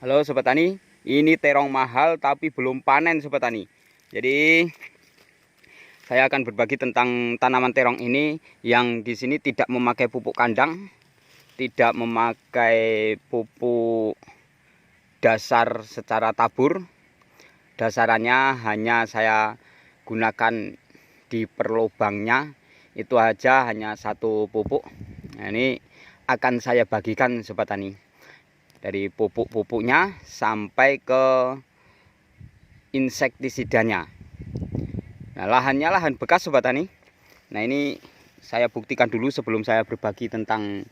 Halo Sobat Tani, ini terong mahal tapi belum panen Sobat Tani. Jadi saya akan berbagi tentang tanaman terong ini yang di sini tidak memakai pupuk kandang, tidak memakai pupuk dasar secara tabur. Dasarannya hanya saya gunakan di perlubangnya, itu aja hanya satu pupuk. Nah, ini akan saya bagikan Sobat Tani. Dari pupuk-pupuknya sampai ke insektisidanya. Nah, lahannya lahan bekas Sobat Tani. Nah, ini saya buktikan dulu sebelum saya berbagi tentang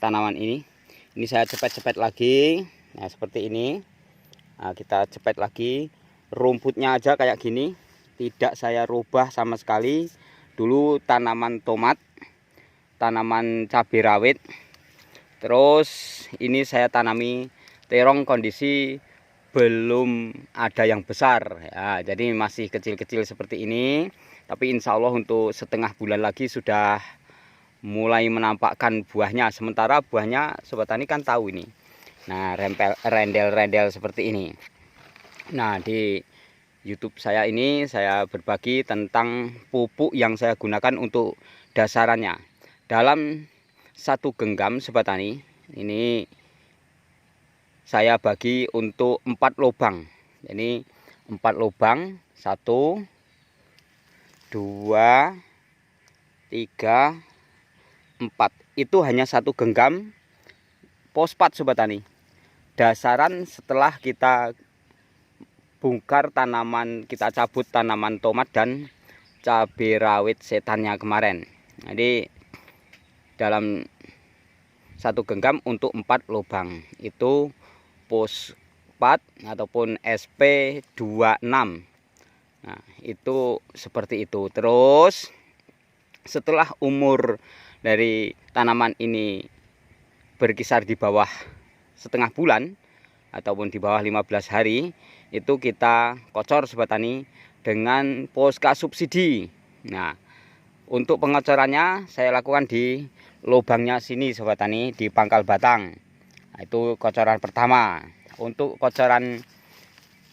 tanaman ini. Ini saya cepet-cepet lagi. Nah, seperti ini. Nah, kita cepet lagi. Rumputnya aja kayak gini. Tidak saya rubah sama sekali. Dulu tanaman tomat, tanaman cabai rawit. Terus ini saya tanami terong kondisi belum ada yang besar ya, jadi masih kecil-kecil seperti ini. Tapi insya Allah untuk setengah bulan lagi sudah mulai menampakkan buahnya. Sementara buahnya Sobat Tani kan tahu ini. Nah, rendel-rendel seperti ini. Nah, di YouTube saya ini saya berbagi tentang pupuk yang saya gunakan untuk dasarannya. Dalam satu genggam Sobat Tani, ini saya bagi untuk 4 lubang. Jadi 4 lubang, 1 2 3 4. Itu hanya satu genggam fosfat Sobat Tani. Dasaran setelah kita bongkar tanaman, kita cabut tanaman tomat dan cabai rawit setannya kemarin. Jadi dalam satu genggam untuk 4 lubang itu fosfat ataupun SP26. Nah, itu seperti itu. Terus setelah umur dari tanaman ini berkisar di bawah setengah bulan ataupun di bawah 15 hari, itu kita kocor Sobat Tani dengan poska subsidi. Nah, untuk pengocorannya saya lakukan di lubangnya sini Sobat Tani, di pangkal batang. Nah, itu kocoran pertama. Untuk kocoran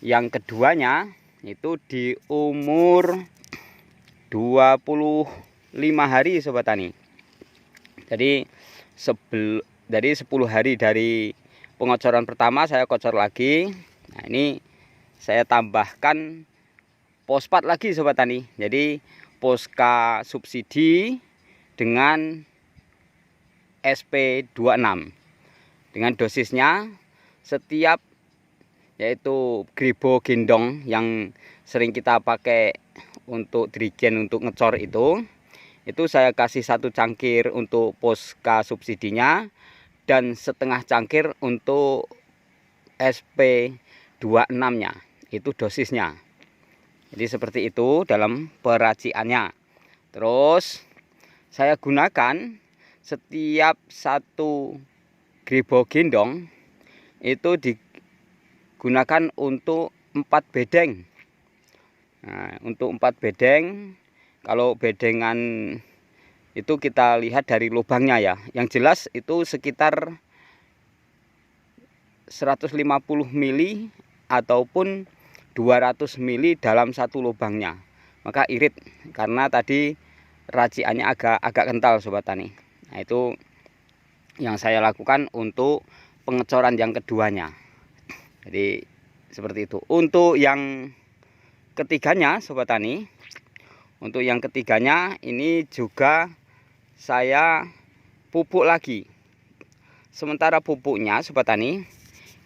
yang keduanya itu di umur 25 hari Sobat Tani. Jadi 10 hari dari pengocoran pertama saya kocor lagi. Nah, ini saya tambahkan fosfat lagi Sobat Tani. Jadi poska subsidi dengan SP26 dengan dosisnya setiap, yaitu gribo gendong yang sering kita pakai untuk dirigen untuk ngecor itu saya kasih 1 cangkir untuk poska subsidinya dan setengah cangkir untuk SP26 nya, itu dosisnya. Jadi seperti itu dalam peraciannya. Terus saya gunakan setiap 1 gribo gendong itu digunakan untuk 4 bedeng. Nah, untuk 4 bedeng, kalau bedengan itu kita lihat dari lubangnya ya. Yang jelas itu sekitar 150 mili ataupun 200 mili dalam satu lubangnya. Maka irit karena tadi raciannya agak kental Sobat Tani. Nah, itu yang saya lakukan untuk pengecoran yang keduanya. Jadi seperti itu. Untuk yang ketiganya Sobat Tani, untuk yang ketiganya ini juga saya pupuk lagi. Sementara pupuknya Sobat Tani,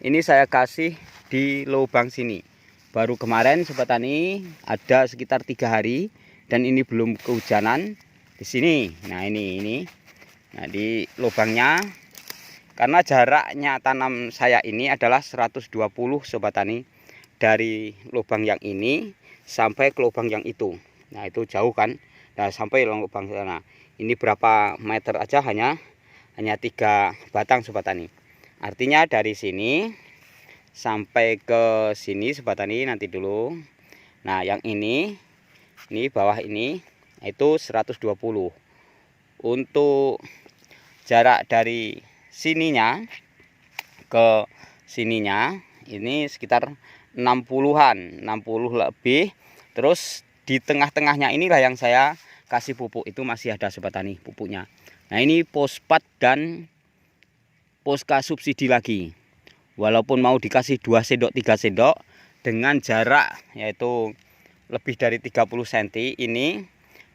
ini saya kasih di lubang sini. Baru kemarin Sobat Tani ada sekitar 3 hari dan ini belum kehujanan di sini. Nah, ini. Nah, di lubangnya, karena jaraknya tanam saya ini adalah 120 Sobat Tani, dari lubang yang ini sampai ke lubang yang itu. Nah, itu jauh kan. Nah, sampai lubang sana. Ini berapa meter aja, hanya 3 batang Sobat Tani. Artinya dari sini sampai ke sini Sobat Tani, nanti dulu. Nah, yang ini bawah ini itu 120. Untuk jarak dari sininya ke sininya Ini sekitar 60-an, 60 lebih. Terus di tengah-tengahnya inilah yang saya kasih pupuk, itu masih ada sobat tani pupuknya. Nah, ini fosfat dan Posca subsidi lagi. Walaupun mau dikasih 2 sendok 3 sendok dengan jarak yaitu lebih dari 30 cm ini,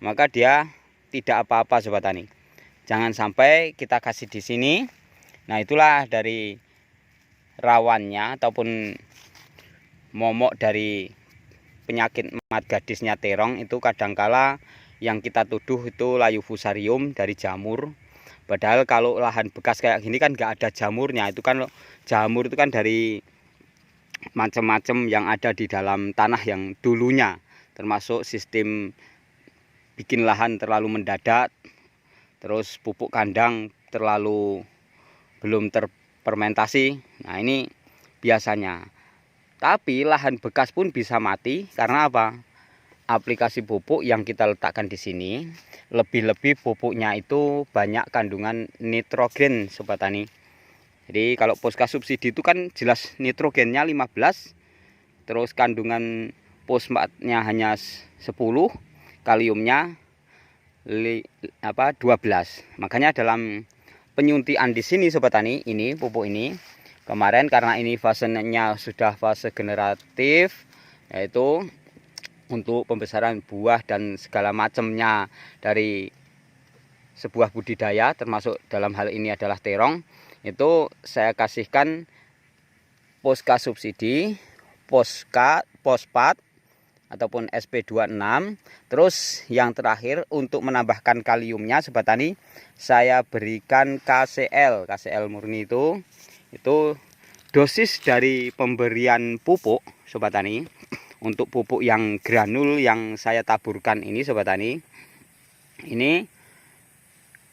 maka dia tidak apa-apa sobat tani. Jangan sampai kita kasih di sini. Nah, itulah dari rawannya ataupun momok dari penyakit mat gadisnya terong itu. Kadangkala yang kita tuduh itu layu fusarium dari jamur. Padahal kalau lahan bekas kayak gini kan nggak ada jamurnya. Itu kan jamur itu kan dari macam-macam yang ada di dalam tanah yang dulunya, termasuk sistem bikin lahan terlalu mendadak, terus pupuk kandang terlalu belum terfermentasi. Nah, ini biasanya. Tapi lahan bekas pun bisa mati karena apa? Aplikasi pupuk yang kita letakkan di sini, lebih-lebih pupuknya itu banyak kandungan nitrogen sobat tani. Jadi kalau Posca subsidi itu kan jelas nitrogennya 15, terus kandungan fosfatnya hanya 10, kaliumnya 12. Makanya dalam penyuntian di sini sobat tani, ini pupuk ini kemarin karena ini fasenya sudah fase generatif, yaitu untuk pembesaran buah dan segala macamnya dari sebuah budidaya, termasuk dalam hal ini adalah terong, itu saya kasihkan Posca subsidi, fosfat ataupun SP26. Terus yang terakhir untuk menambahkan kaliumnya sobat tani, saya berikan KCL murni. Itu dosis dari pemberian pupuk sobat tani. Untuk pupuk yang granul yang saya taburkan ini sobat tani, ini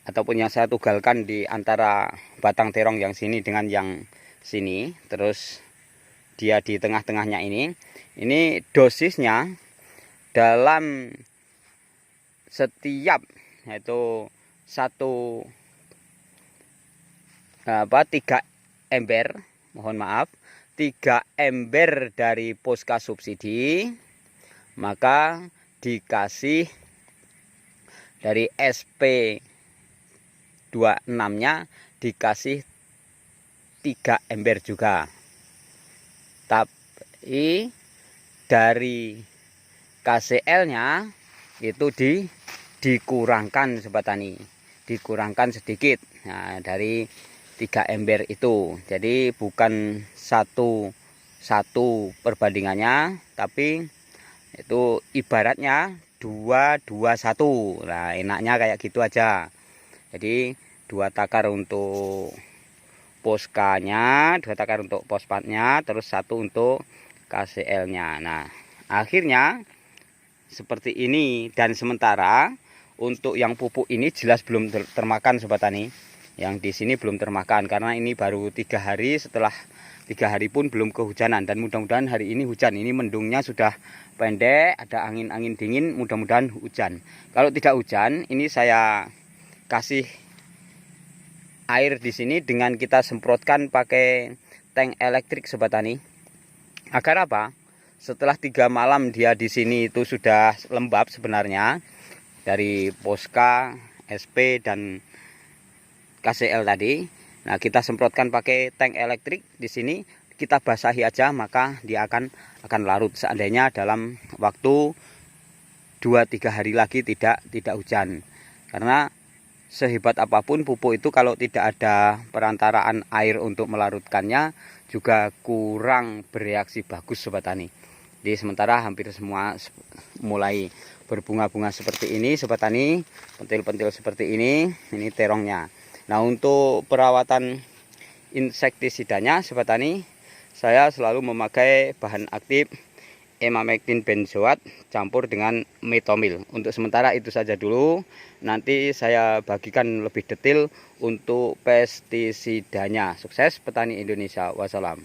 ataupun yang saya tugalkan di antara batang terong yang sini dengan yang sini, terus dia di tengah-tengahnya ini dosisnya dalam setiap yaitu 3 ember, mohon maaf, 3 ember dari Posca subsidi, maka dikasih dari SP26-nya dikasih 3 ember juga. Tapi dari KCL-nya itu dikurangkan sobat tani, dikurangkan sedikit. Nah, dari 3 ember itu, jadi bukan satu perbandingannya, tapi itu ibaratnya 2-2-1. Nah, enaknya kayak gitu aja. Jadi 2 takar untuk Posca-nya, 2 takar untuk fosfatnya, terus 1 untuk KCL-nya. Nah, akhirnya seperti ini. Dan sementara untuk yang pupuk ini jelas belum termakan sobat tani. Yang di sini belum termakan karena ini baru 3 hari, setelah 3 hari pun belum kehujanan, dan mudah-mudahan hari ini hujan. Ini mendungnya sudah pendek, ada angin-angin dingin, mudah-mudahan hujan. Kalau tidak hujan, ini saya kasih air di sini dengan kita semprotkan pakai tank elektrik sobat tani. Agar apa? Setelah 3 malam dia di sini itu sudah lembab sebenarnya dari Posca, SP dan KCL tadi. Nah, kita semprotkan pakai tank elektrik di sini, kita basahi aja, maka dia akan larut. Seandainya dalam waktu 2-3 hari lagi tidak hujan. Karena sehebat apapun pupuk itu kalau tidak ada perantaraan air untuk melarutkannya juga kurang bereaksi bagus sobat tani. Jadi sementara hampir semua mulai berbunga-bunga seperti ini sobat tani, pentil-pentil seperti ini terongnya. Nah, untuk perawatan insektisidanya sobat tani, saya selalu memakai bahan aktif emamectin benzoat campur dengan metomil. Untuk sementara itu saja dulu. Nanti saya bagikan lebih detail untuk pestisidanya. Sukses petani Indonesia. Wassalam.